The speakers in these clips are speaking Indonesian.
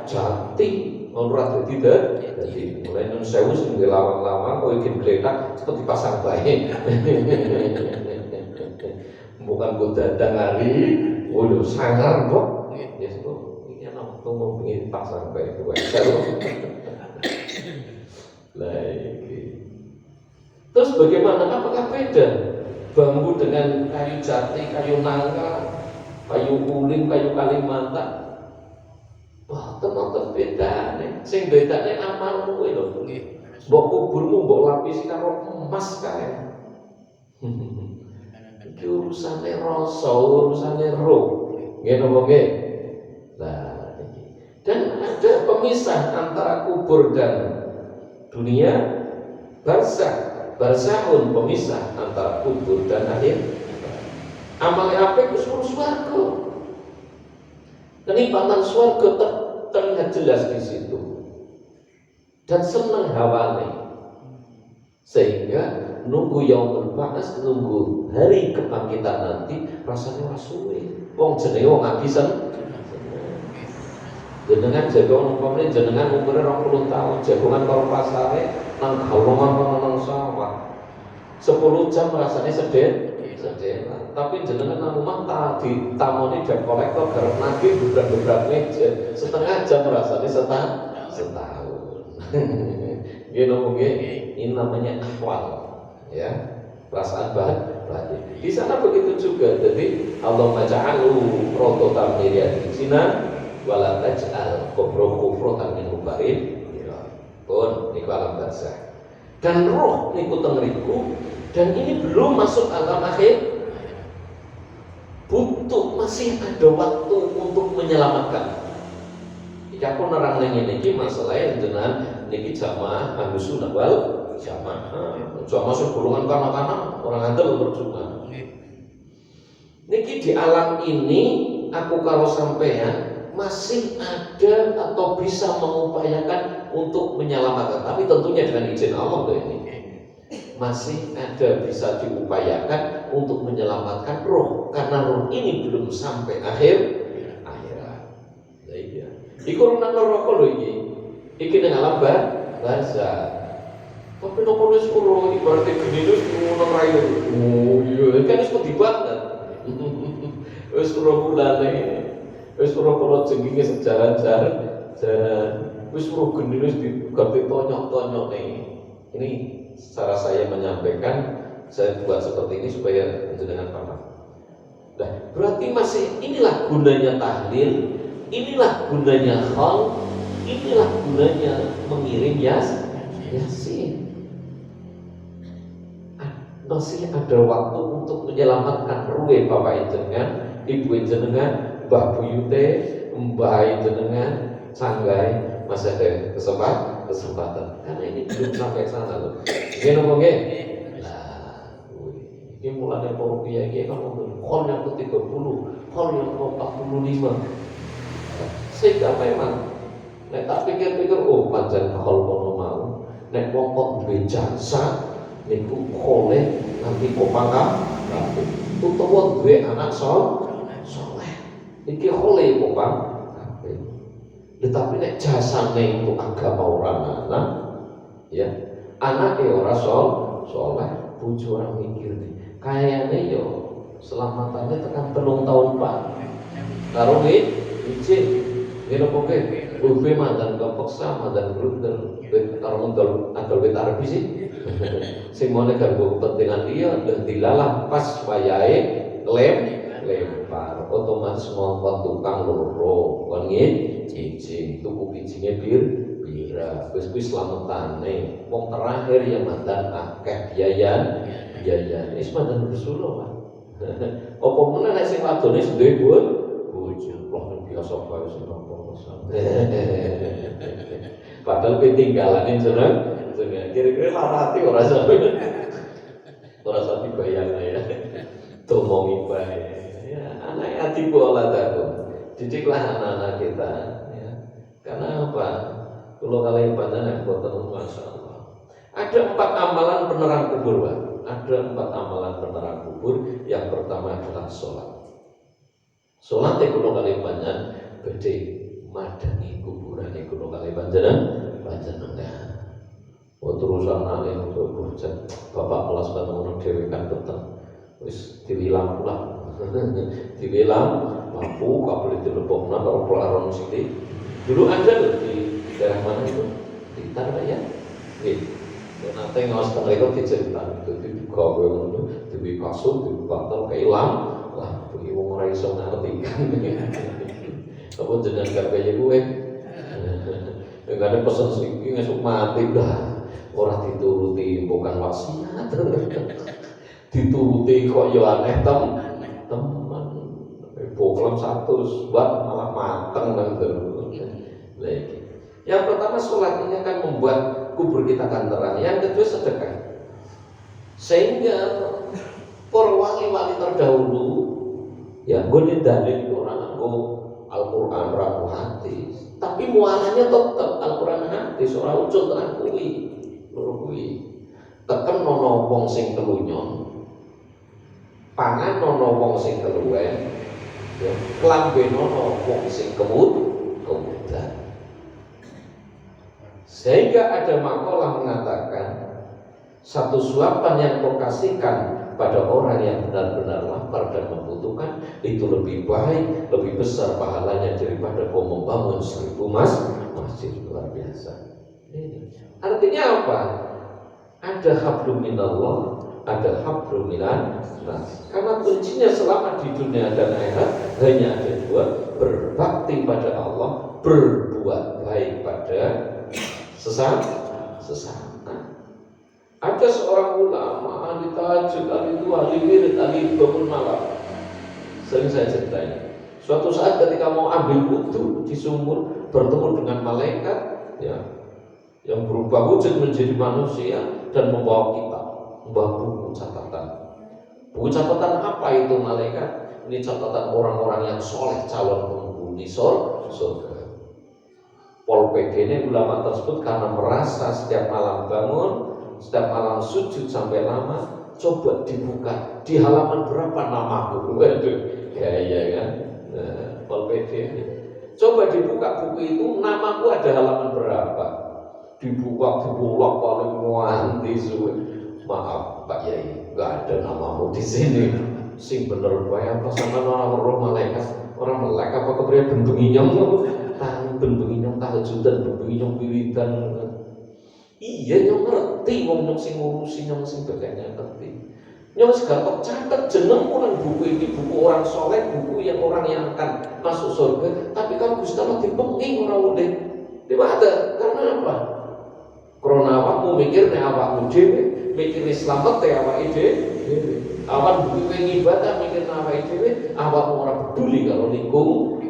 jati ora dadi dadi mulai nun sewu sing lawang-lawang kowe iki gletak cepet dipasang bae. Bukan gue dadang hari, udah sangar kok. Ya kok ini anak tunggu pengen pasang baik gue. Lagi. Terus bagaimana? Apakah beda bambu dengan kayu jati, kayu nangka, kayu ulin, kayu Kalimantan? Wah, teman-teman beda nih. Sing beda nih amalmu itu. Mbok kuburmu mbok lapisi karo emas kae. Iki urusane rasa, urusane roh. Nggih napa nggih? Nah, iki. Dan ada pemisah antara kubur dan dunia, barzahun pemisah antara kubur dan akhir. Amale apik wis urus swarga. Kenikmatan swarga terlihat jelas di situ. Dan senang hawane. Sehingga nunggu yaumul ba'ats, nunggu hari kebangkitan nanti rasanya ora suwe. Wong jenenge wong abisan. Jenengan jagongan umpamane jenengan umure 20 tahun, jagongan karo pasare nang gaulungan nang sawah. 10 jam rasanya sedengan. Tapi jenengan nang omah tadi tamoni dep kolektor garap nagih beberapa meja, setengah jam rasanya setahun. Nggih napa nggih? Ini namanya ahwal, ya, perasaan batin. Di sana begitu juga. Jadi Allah maja'alu rototan miriatin zina wala taj'al kubro kufrotan min hubarin. Pun niku alam barzah. Dan roh niku tengeriku, dan ini belum masuk alam akhir. Butuh, masih ada waktu untuk menyelamatkan. Jika aku nerang ngene iki masalahnya jenengan niki jamaah Ahlus Sunnah wal Jamaah. Jamaah sing golongan kanak-kanak orang andel percuma. Niki di alam ini aku kalau sampean masih ada atau bisa mengupayakan untuk menyelamatkan, tapi tentunya dengan izin Allah loh ini. Masih ada bisa diupayakan untuk menyelamatkan roh, karena roh ini belum sampai akhirat. Nah, iya. Iku nang neraka lho iki. Iki nang alam barzah. Tapi nomor wis ora ibaratnya geni wis nang rayu. Oh iya, kan wis dibanget. Wis ora bulane. Wis ora kala jenenge sejalan-jalan. Wis ora geni wis diganti tonyok-tonyok nih. Ini cara saya menyampaikan, saya buat seperti ini supaya jenengan paham. Nah, berarti masih inilah gunanya tahlil, inilah gunanya khol, inilah gunanya mengirim yasin. Masih ada waktu untuk menyelamatkan ruwe bapak jenengan, ibu jenengan, mbah buyute, mbah jenengan, sanggai, masih ada kesempatan. Karena ini belum sampai sana loh. Nggih napa nggih? Nah, ini mulane para kiai iki kan ngomong khol yang ke-30, khol yang ke-45. Sehingga memang nek tak pikir-pikir oh pancen khol kono mau. Nek wong kok duwe jasa niku khole nanti kok pangkat utawa duwe anak saleh. Iki khole kok pangkat. Tetapi nek jasane untuk agama orang anak, ya anaknya orang soleh, bojo orang mikir nih, kayaknya yo selamatannya tekan 3 tahun Pak. Karo izin, ngene pokoke, ube mandan kepeksa, mandan blunder, karo mundal adol wit arep sih. Sing mone kanggo kepentingan dia dan dilalah pas wayahe lempar, otomatis ngongkon tukang loro, kon cicing, tuku bijinya bira, wis slametane. Wong terakhir yang mandan akeh biaya, wis mandan Rasulullah. Apa meneh nek sing wadone duwe bojo, wah biasa bae sing apa. Padahal ketinggalane jeneng, kira-kira larati ora sampe. Ora sampe bayang ya. Tomongi bae. Ya, anak ati pola tahu. Didiklah anak-anak kita, ya. Karena apa? Kalau kalian pandangan boten masyaallah. Ada 4 amalan penerang kubur, Pak. Ada 4 amalan penerang kubur. Yang pertama adalah sholat. Sholat kalau kalian panjang, gede madani kuburan. kali panjenengan. Terusan nane untuk bapak kelas kan ngono dhewe kan peteng. Wis diwilang pula. Diwilang mampu kabeh dilebokna karo pelaron sithik. Dulu ada loh di daerah mana itu? Di Tanah ya. Nggih. Nanti ngawas mereka diceritakan itu digawe ngono, diwi kasut, diwi bantal keilang. Lah, iki wong ora iso ngartikan. Apa jenengan gak kaya gue? Enggak ada pesan siki ngesuk mati dah. Ora dituruti bukan wasiat. Dituruti kok yo aneh teman. Boklem 100 buat malah mateng nang lagi. Yang pertama sholat ini akan membuat kubur kita akan terang. Yang kedua sedekah. Sehingga para wali-wali terdahulu ya gue dalil orang nggo Al-Qur'an ra hadis. Tapi muaranya tetap Al-Qur'an hadis ora ucul tenan kuwi. Loro kuwi. Teken ana wong sing kelunyon. Pangan ana wong sing keluwen. Ya, klamben ana wong sing kemudian. Sehingga ada makalah mengatakan satu suapan yang kau kasihkan pada orang yang benar-benar lapar dan membutuhkan itu lebih baik, lebih besar pahalanya daripada kau membangun 1000 masjid. Luar biasa. Artinya apa? Ada hablum minallah, ada hablum minan nas. Karena kuncinya selama di dunia dan akhirat hanya ada dua: berbakti pada Allah, berbuat baik pada sesama. Ada seorang ulama ahli tahajud, ahli dua, ahli wirid, ahli bangun malam. Sering saya ceritain. Suatu saat ketika mau ambil wudhu di sumur, bertemu dengan malaikat ya, yang berubah wujud menjadi manusia dan membawa kitab, membawa buku catatan. Buku catatan apa itu malaikat? Ini catatan orang-orang yang soleh, calon penghuni surga. Pol PD ini ulama tersebut karena merasa setiap malam bangun, setiap malam sujud sampai lama, coba dibuka di halaman berapa namaku. Waduh, gaya kan? Nah, Pol PD ini. Coba dibuka buku itu, namaku ada halaman berapa? Dibuka paling nganti suwe. Maaf Pak Yai, nggak ada namamu di sini. Sing bener bae apa sama orang roh malaikat, orang melek apa kepriye bentungi nyong. Tang bentungi nyong tahajudan, bentungi nyong wiridan. Iya nyong ngerti wong nyong sing ngurusi nyong sing bagainya ngerti. Nyong segala catet jeneng orang buku ini buku orang soleh, buku yang orang yang akan masuk surga. Tapi kalau Gusti Allah dipenging ora oleh. Dimana? Karena apa? Karena awakmu mikir nek awakmu dhewe, mikir slamet te awake dhewe. Awan buku ibadah mikir awake dhewe, awakmu ora peduli kalau lingkung.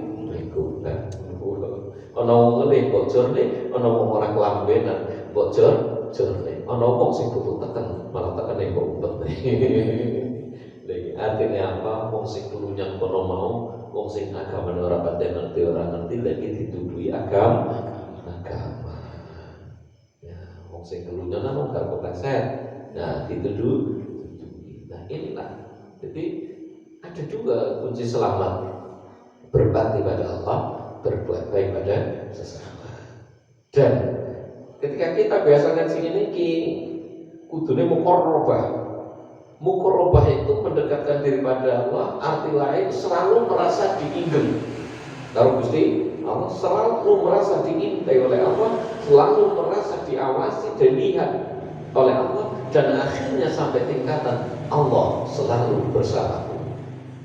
Ana wong ngelih kok jorne, ana wong ora kelambenan kok jorne. Ana wong sing butuh teken, malah tekene kok umpet. Lagi artinya apa? Wong sing tulunyan kono mau, wong sing agama ora pandai ngerti ora ngerti lagi dituduhi agama. Ya, wong sing tulunyan nang karo keset. Nah, dituduhi. Nah, inilah. Jadi ada juga kunci selamat. Berbakti pada Allah, berbuat baik pada sesama. Dan ketika kita biasakan sing niki kudune muqarrabah itu mendekatkan diri pada Allah, arti lain selalu merasa diinggem. Kalau Gusti Allah selalu merasa diintai oleh Allah, selalu merasa diawasi dan lihat oleh Allah, dan akhirnya sampai tingkatan Allah selalu bersamaku.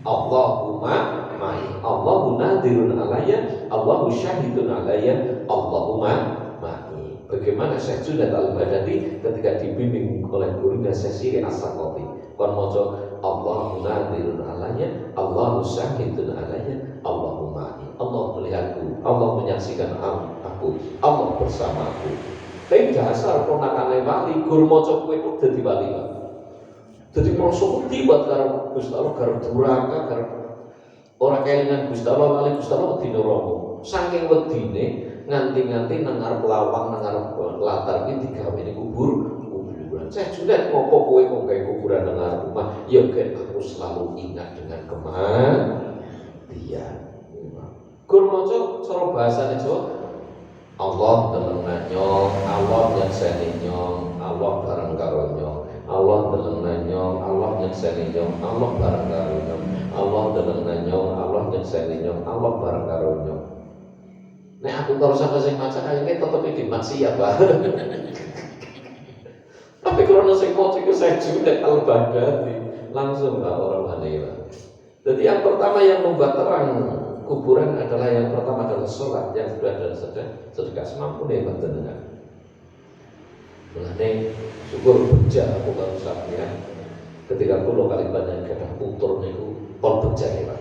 Allahumma ma'i, Allahu nadirun alayya, Allahu syahidun alayya, Allahumma ma'i. Bagaimana Syekh Junaid Al-Baghdadi ketika dibimbing oleh gurunya Syekh Siri As-Saqafi, kon maca Allahu nadirun alayya, Allahu syahidun alayya, Allahu ma'i. Allah melihatku, Allah menyaksikan aku, Allah bersamaku. Tapi dasar ponakane wali guru maca kowe kok dadi wali. Dadi proses tiba karo Gusti Allah, karo duraka, karo orang kelingan Gusti Allah, wali Gusti Allah wedi neraka. Saking wedine nganti-nganti nang arep lawang, nang arep latar iki digawe kuburan. Saya juga ngopo kowe kok gawe kuburan nang arep rumah? Ya kan aku selalu ingat dengan kematian. Gur maca cara bahasane Jawa, Allah deleng nyong, Allah nyekseni nyong, Allah bareng karo nyong. Allah deleng nyong, Allah nyekseni nyong, Allah bareng karo nyong. Allah deleng nyong, Allah nyekseni nyong, Allah bareng karo nyong. Nek aku karo sapa sing maca kayane tetep iki maksiat, Pak. Tapi kalau sing maca iku saya judet al-badati, langsung lah orang aneh. Jadi yang pertama yang membuat terang kuburan adalah yang pertama adalah sholat, yang kedua adalah sedekah semampu nih panjenengan. Mulane syukur beja aku karo sampeyan ketika kula kali banyak gadah putur niku pol beja ya Pak.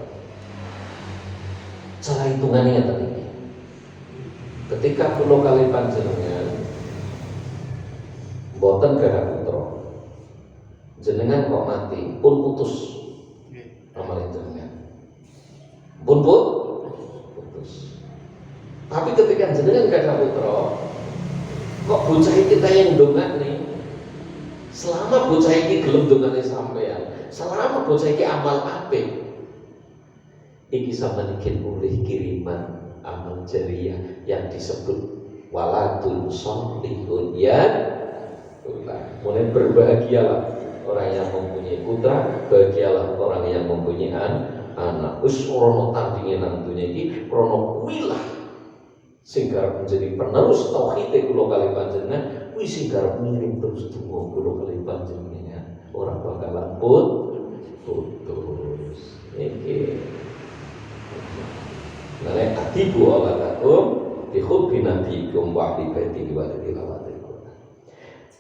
Cara hitungannya ngeten iki. Ketika kula kali panjenengan mboten gadah putra, jenengan kok mati pun putus amal jenengan. Pun putus. Tapi ketika jenengan gadah putra, kok bocah iki yang ndongakne, selama bocah iki gelem ndongakne sampean, selama bocah iki amal apik, iki sampeyan iki oleh kiriman amal jariah yang disebut waladun sholihun ya. Mulai berbahagialah orang yang mempunyai putra, bahagialah orang yang mempunyai anak. Wis ora tandinge nang dunya iki, rono kuwilah sing garap menjadi penerus tauhid kula kali panjenengan, kuwi sing garap ngirim terus donga kula kali panjenengan. Ora bakalan putus. Iki. Nare atibu awalakum bihubbi nabikum wa ibadihi wa tilawatil Quran.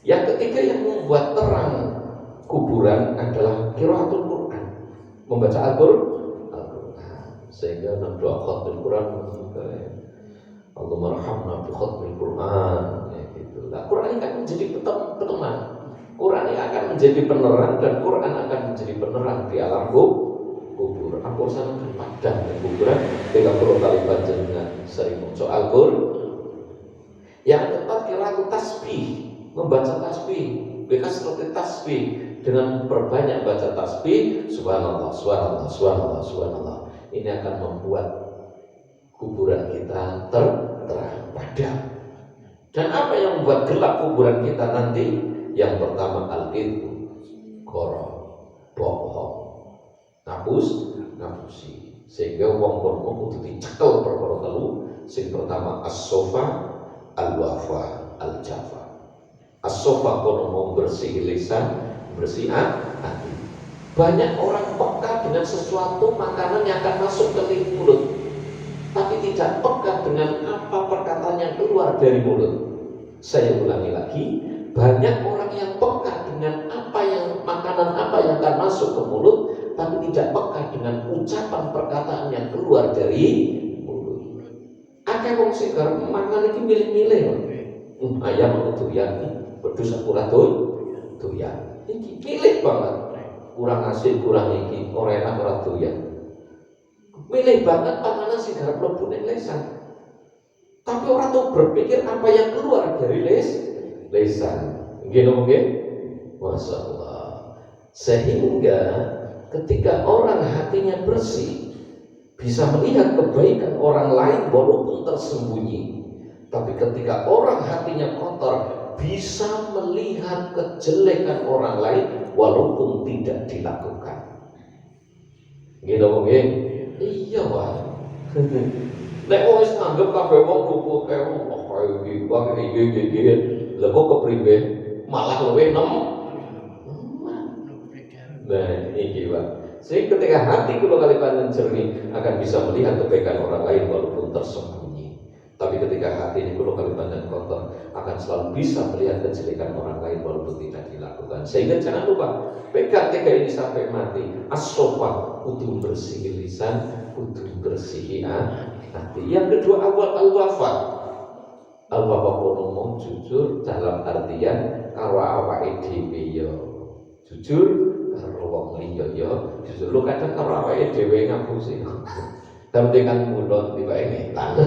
Yang ketiga yang membuat terang kuburan adalah qiraatul Quran, membaca Al-Quran. Sehingga doa khatmul Quran Allahumma rahamna bi khatmil Quran ya gitu. Nah, Quran akan menjadi penerangan. Quran akan menjadi penerang dan Quran akan menjadi penerang di alam kubur. Aku sana padang di kuburan 30 kali panjenengan sering maca Al-Qur'an. Yang keempat qiraatul tasbih, membaca tasbih, bikasratit tasbih, dengan perbanyak baca tasbih subhanallah subhanallah subhanallah subhanallah. Ini akan membuat kuburan kita terang padam. Dan apa yang membuat gelap kuburan kita nanti? Yang pertama al-qidhu, goro, bohong, ngapusi, sehingga wong kudu dicekel perkara telu. Sing pertama as-sofa, al-wafa, al-jafa. As-sofa kono mau bersih lisan, bersih hati. Banyak orang peka dengan sesuatu makanan yang akan masuk ke mulut, tapi tidak peka dengan apa perkataan yang keluar dari mulut. Saya ulangi lagi, banyak orang yang peka dengan makanan apa yang akan masuk ke mulut, tapi tidak peka dengan ucapan perkataan yang keluar dari mulut. Akeh wong sing garep mangan iki milih-milih. Ayam aku doyan, wedhus aku ora doyan. Iki pilih banget. Kurang asin, kurang iki, ora enak ora doyan. Milih banget panganan sing garep mlebu ning lisan. Tapi orang tuh berpikir apa yang keluar dari lisan. Nggih nggih. Masyaallah. Sehingga ketika orang hatinya bersih, bisa melihat kebaikan orang lain walaupun tersembunyi. Tapi ketika orang hatinya kotor, bisa melihat kejelekan orang lain walaupun tidak dilakukan. Gitu nggih? Iya, Pak. Nek wis anggap kabeh wong rupo kaya kaya iki, wae iki. Lha kok kepriwe? Malah luwih Nah, iki Pak. Sehingga ketika hati kula kali panjenengan jernih akan bisa melihat kebaikan orang lain walaupun tersembunyi. Tapi ketika hati ini kula kali panjenengan kotor, akan selalu bisa melihat kejelekan orang lain walaupun tidak dilakukan. Sehingga jangan lupa, PK3 ini sampai mati. As-sofa, kudu bersih lisan, kudu bersih hati. Yang kedua awal al-wafa. Al-wafa kono mau jujur dalam artian karo awake dhewe ya jujur, karo wong liya ya jujur. Lu kadang karo awake dhewe ngapusi. Dengan mulut tiba ngetan.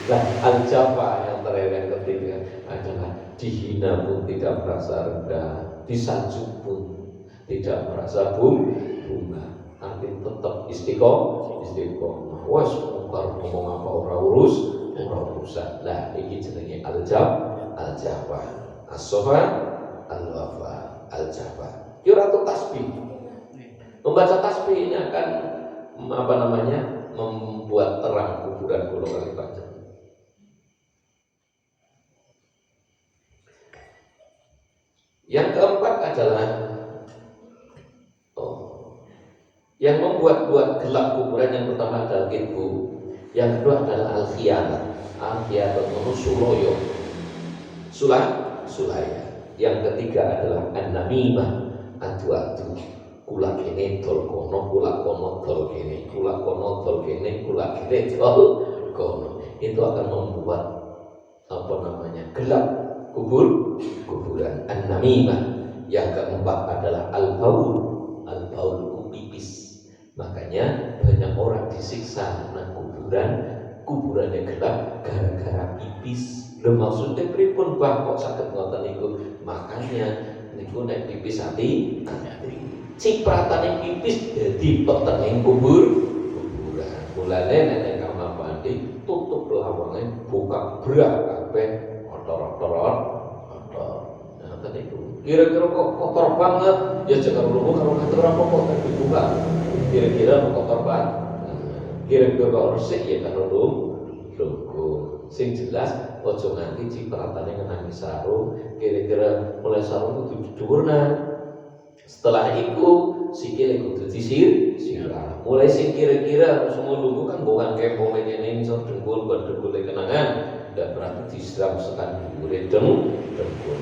Nah, al-jafa yang terakhir yang ketiga adalah dihina pun tidak merasa rendah, disanjung pun tidak merasa bunga. Tapi tetap istiqomah. Wes karo ngomong apa ora urusan. Lah iki jenenge al-jafa. As-safa, al-wafa, al-jafa. Ki ora tasbih. Membaca tasbih ini akan membuat terang kuburan kula kali panjenengan. Yang keempat adalah yang membuat gelap kuburan. Yang pertama adalah kitbu, yang kedua adalah al-khiyanat. Al-khiyanat suloyo, sulaya. Yang ketiga adalah an-namimah, adu-adu. Kula kene dol kono, kula kono dol kene, kula kono dol kene, kula kene dol kono. Itu akan membuat gelap kuburan. An-namimah. Yang keempat adalah al-baul pipis. Makanya banyak orang disiksa nang kuburannya gelap gara-gara pipis. Lho maksudnya pripun Bah kok saged ngoten niku? Makanya niku nek pipis hati-hati. Cipratane pipis dadi petenging kuburan. Mulane nek kamar mandi tutup lawange, buka brak kabeh kotor. Nah, tadi itu kira-kira kok kotor banget, ya jangan lupa karo ngatur apa kok dibuka. Kira-kira kotor banget. Kira-kira kok resik ya karo lungguh. Sing jelas ojo nganti cipratane ngenani sarung, kira-kira mulai sarung kudu dhuwurna. Setelah itu sikile kudu disiram. Mulai sing kira-kira semua dulu kan bukan kayak mau ngene iso dengkul kenangan. Tidak berarti disiram sekan dhuwure dengkul.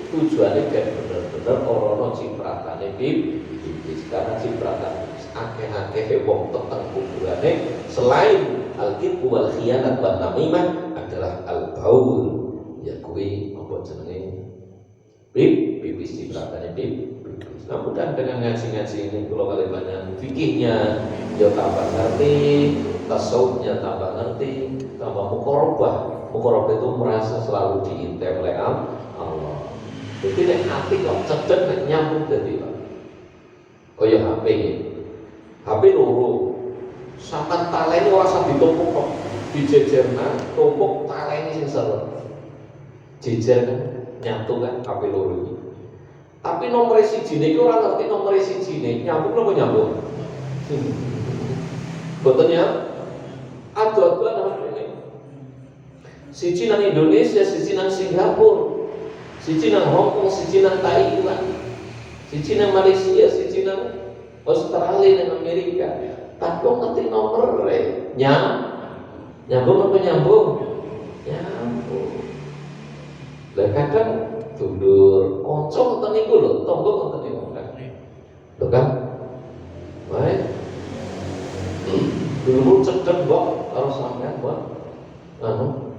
Tujuannya biar bener-bener ora cipratane pipis. Karena cipratan akeh-akeh wong teteng kuburane selain al-kitbu wal khiyanat wan namimah adalah al-baul. Ya kuwi apa jenenge? Pipis cipratane pipis. Nah, mudah dengan ngaji-ngaji ini kalau kali banyak fikihnya, ya tambah ngerti, tasawufnya tambah ngerti, tambah mukorobah. Mukorobah itu merasa selalu diintai oleh Allah. Jadi nek hati kok cedek nek nyambung dadi Pak. Kaya HP ini. HP loro. Sampai talene ora usah ditumpuk kok. Dijejerna, tumpuk talene sing serem. Jejer kan nyatu kan HP loro iki. Tapi nomor sijine iki ora ngerti nomor sijine nyambung napa nyambung. Boten ya. Adu-aduan apa ini? Siji nang Indonesia, siji nang Singapura, siji nang Hong Kong, siji nang Thailand, siji nang Malaysia, siji nang Australia dan Amerika. Tapi ngerti nomor nyambung apa nyambung? Nyambung. Lah kadang dulur kanca ngoten niku lho, tangga ngoten niku kan. Lho kan? Baik. Dulu cedek kok karo sampean kok.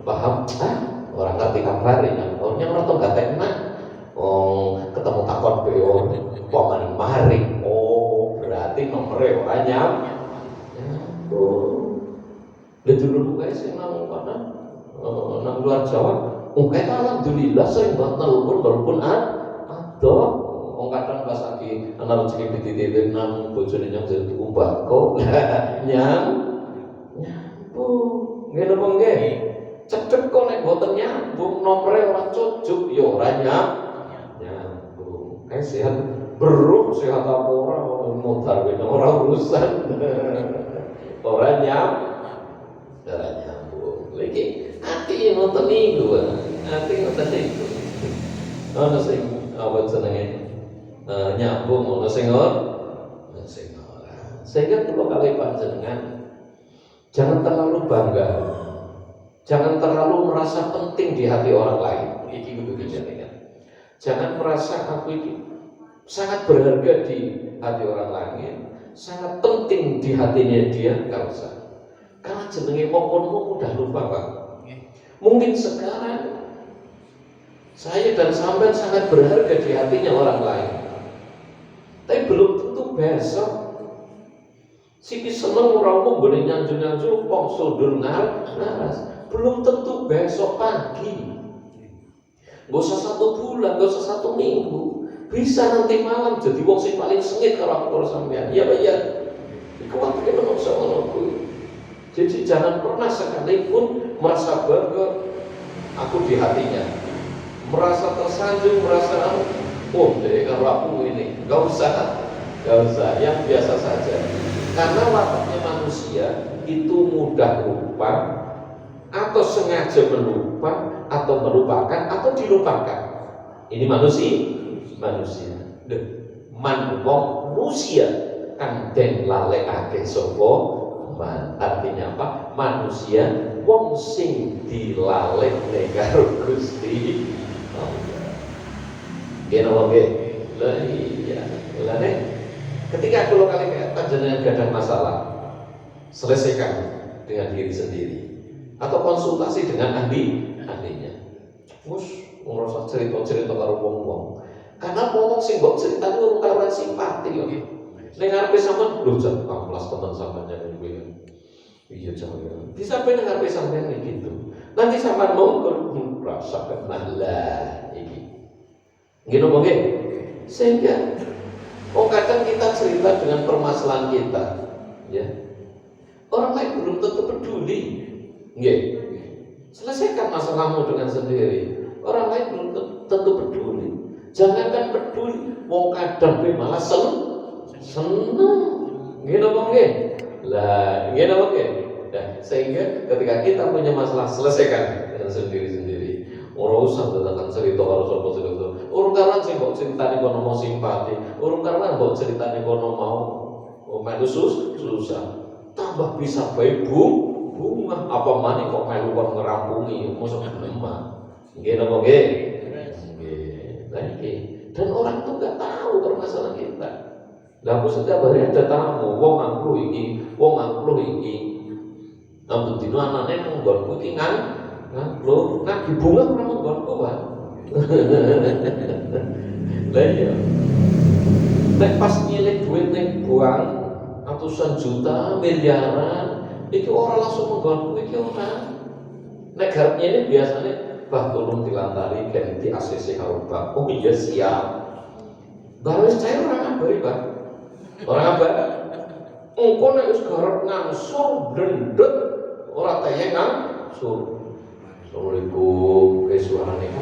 Paham? Orang ngerti kabar ya. Orangnya ora tau gatekna. Ketemu takon beon, paman mari. Berarti nomere ora nyambung. Lha dulu guys sing nang nang luar Jawa. Kita alhamdulillah sering banget nelpon walaupun ada orang kadang pas lagi anak rezeki dititipin nang bojone nyang jadi tumbako nyambung nggih napa nggih cedhek kok nek boten nyambung nomere ora cujuk ya ora nyambung sehat beruh sehat apa ora mutar ben ora urusan ora nyambung lagi ati ngoten niku, ati ngoten niku. Ana sing apa jenenge nyambung, ana sing ora. Sehingga perlu kali panjenengan jangan terlalu bangga. Jangan terlalu merasa penting di hati orang lain. Iki kudu dijalankan. Jangan merasa aku ini sangat berharga di hati orang lain, sangat penting di hatinya dia, enggak usah. Karena jenenge wong mudah lupa, Pak. Mungkin sekarang saya dan sampean sangat berharga di hatinya orang lain, tapi belum tentu besok siki seneng ora mung boleh nyanjung-nyanjung wong sundur naras, belum tentu besok pagi, gak usah 1 bulan, gak usah 1 minggu, bisa nanti malam jadi wong sing paling sengit karo aku sampean. Iya Pak ya. Iku wae menungso ngono kuwi. Jadi jangan pernah sekalipun merasa bangga aku di hatinya, merasa tersanjung, merasa oh deh kalau aku ini, gak usah, yang biasa saja. Karena wataknya manusia itu mudah lupa, atau sengaja melupa, atau melupakan, atau dilupakan. Ini manusia. Deh, wong manusia kan den lalekake sapa man. Artinya apa? Manusia wong sing dilalekne karo Gusti Allah. Gene wae. Lah iya. Lah nek ketika kalau kali panjenengan gadah masalah, selesaikan dengan diri sendiri atau konsultasi dengan ahlinya. Mus ngrasa cerita-cerita karo wong-wong. Karena wong sing mbok critani wong karuan simpati lho. Ning ngarepe sampean lho jan amplas tenan sampean kuwi. Iya jangan. Disampeyan nang ngarepe sampean gitu. Nanti sampean monggo rasa kenal lah iki. Ngene monggo. Sehingga kadang kita cerita dengan permasalahan kita, ya. Orang lain belum tentu peduli. Nggih. Selesaikan masalahmu dengan sendiri. Orang lain belum tentu peduli. Jangankan peduli, wong kadang malah seneng. Nggih napa nggih? Lah, nggih napa nggih? Nah, sehingga ketika kita punya masalah, selesaikan dengan sendiri-sendiri. Ora usah datang cerita karo sapa-sapa. Urung karuan sing mbok critani kono mau simpati, urung karuan mbok critani kono mau melu susah. Tambah bisa bae bunga apa maneh kok melu kon ngerampungi mosok lemah. Nggih napa nggih? Nggih. Lah iki. Dan orang tuh enggak tahu permasalahan kita. Lah aku setiap hari ada tamu, wong angklu iki. Ampun dino anane nang nggonku iki lho, nak bunga ora nggonku wae. Lah iya. Nek pas nyilih duit ning bank ratusan juta, miliaran, iki ora langsung nggonku iki ora. Nek garap ini biasanya bah tolong dilantari ganti ACC karo Pak. Oh iya siap. Baru saya orang abari Pak. Orang apa? Engko nek wis garap ngangsur blendhet ora tayang ngangsur. Assalamualaikum, suarane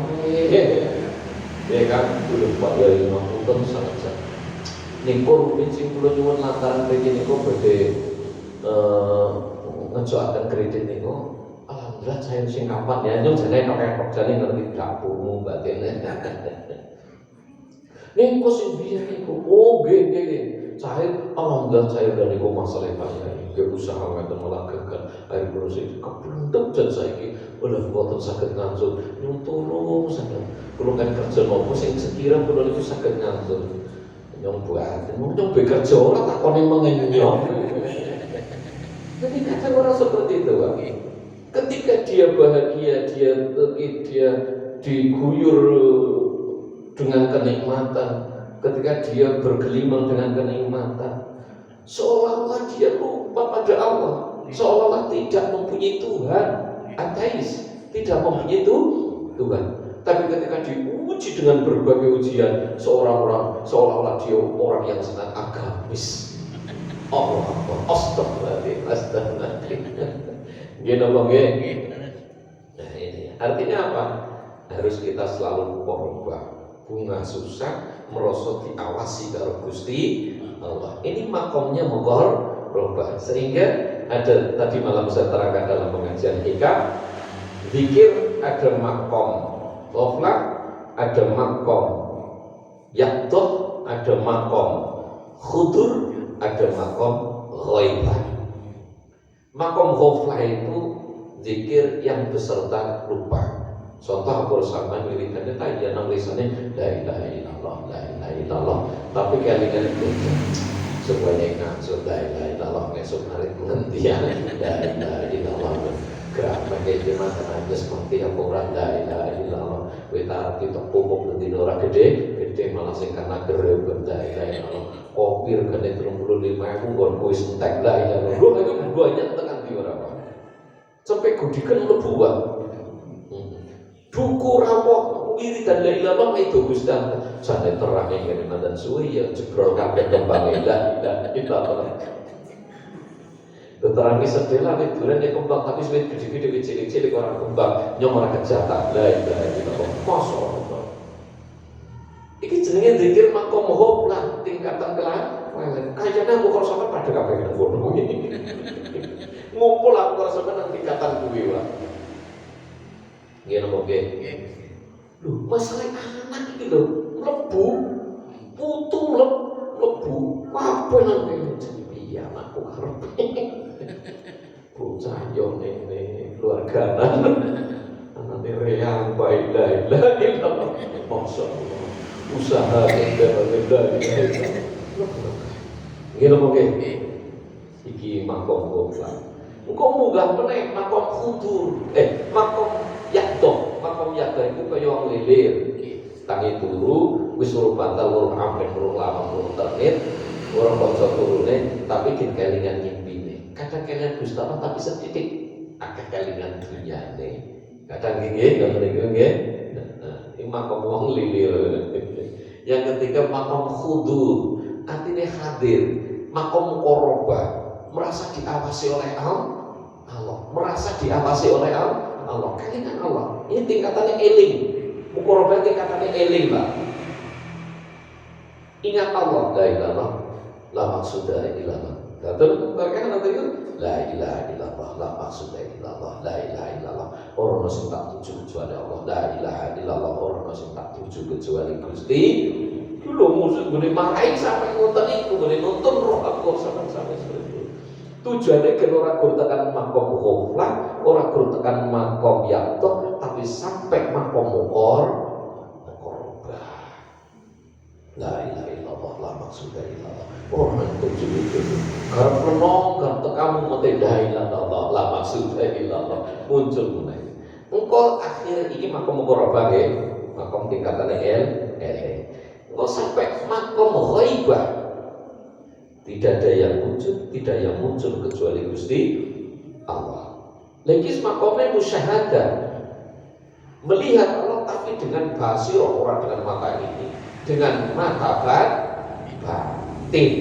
ya kan, udah Pak Yai ngapunten sangat. Niku sing kula nyuwun lantaran begini niku badhe ngejokaken kredit niku. Alhamdulillah saya sing kapan ya nyung jane kok jane ngerti dapurmu batine. Niku sing biyen niku nggih. Saya alhamdulillah saya udah niku masalah Pak Yai. Nggih usaha ngaten malah gagal. Ayo kula sing keblendep jan saiki ulah boten saged ngansur. Nyung tulung saged. Kula kan kerja nopo sing sekira kula niku saged ngansur. Nyung buatin, nyung bekerja ora takone mengenyong. Jadi kadang orang seperti itu Pak. Ketika dia bahagia, dia diguyur dengan kenikmatan, ketika dia bergelimang dengan kenikmatan, seolah-olah dia lupa pada Allah, seolah-olah tidak mempunyai Tuhan, ateis, tidak mempunyai Tuhan. Tapi ketika diuji dengan berbagai ujian, seolah-olah dia orang yang sangat agamis. Allah Akbar, astagfirullahaladzim. Gini apa nggih? Nah ini artinya apa? Harus kita selalu berubah. Bunga susah merosot diawasi karo Gusti Allah. Ini makomnya berubah. Sehingga ada tadi malam saya terangkan dalam pengajian hikam, zikir ada makom ghaflah, ada makom yaqdah, ada makom khudur, ada makom ghaibah. Makom ghaflah itu zikir yang beserta lupa. Contoh aku bersama wiridannya tadi nang lisannya la ilaha illallah, la ilaha illallah. Tapi kali-kali itu semuanya ngangsur la ilaha illallah ngesuk narik penghentian la ilaha illallah. Gerak pakai jemaah aja seperti yang orang la ilaha illallah. Kita pupuk nanti orang gede malah sing karena gereben la ilaha illallah. Kopi regane 35.000 nggon kuwi entek la ilaha illallah. Lho itu banyak tekan di ora Pak. Sampai gudikan mlebu Pak. Duku rawuh wiridan la ilaha illallah itu Gusti Allah. Jane terang ngene dan suwi ya jebrol kabeh kembang la ilaha illallah. Teterangi sedela nek duren nek kembang tapi wis gede-gede cilik-cilik orang kembang nyong ora kejata. La ilaha illallah. Masyaallah. Iki jenenge zikir makom hoplah tingkatan kelan. Kayaknya aku kalau sampai pada kabeh nang kono iki. Ngumpul aku kalau sampai nang tingkatan kuwi wae. Nggih napa nggih? Lho, masalah anak iki lho, mlebu putu mlebu. Apa nang kene piye anakku karep. Bocah yo ngene keluarganan. Anane reang bae la ilaha illallah. Masyaallah. Usaha benda-benda nggih lho nggih. Iki makom goflan. Engko munggah meneh makom khudur. Makom yakdo. Makom yakdo iku kaya wong lilir. Tangi turu wis suruh bantal urung ampen urung lama urung ternit. Urung kanca turune tapi kin kelingan nyimpine. Kadang kelingan Gusti Allah tapi setitik akeh kelingan dunyane. Kadang nggih ngoten niku nggih. Iki makom wong lilir. Yang ketiga makom khudur, artinya hadir. Makom muqarrabah, merasa diawasi oleh Allah, merasa diawasi oleh Allah. Kelingan Allah. Ini tingkatannya eling. Muqarrabah tingkatannya eling, Pak. Ingat Allah, la ilaha la maksudha illallah. Terus kan nanti itu la ilaha illallah, la maksudha illallah, la ilaha illallah. Orang sing tak tuju kecuali Allah, la ilaha illallah. Orang sing tak tuju kecuali Gusti. Lho musuh gune marahi sampai ngoten iku, gune nuntun roh aku sampai seperti itu. Tujuane kan ora gur tekan makom ghaflah, ora gur tekan makom yakto, tapi sampai makom muqarrabah. La ilaha illallah, la maksudha illallah. Orang tuju itu karep menong kan tekamu mate la ilaha illallah, la maksudha illallah muncul meneh. Engko akhir iki makom muqarrabah nggih, makom tingkatane Engko sampai makom ghaibah. Tidak ada yang wujud, tidak yang muncul kecuali Gusti Allah. Lagi makomnya musyahadah, melihat Allah tapi dengan basirah, orang dengan mata ini, dengan mata batin.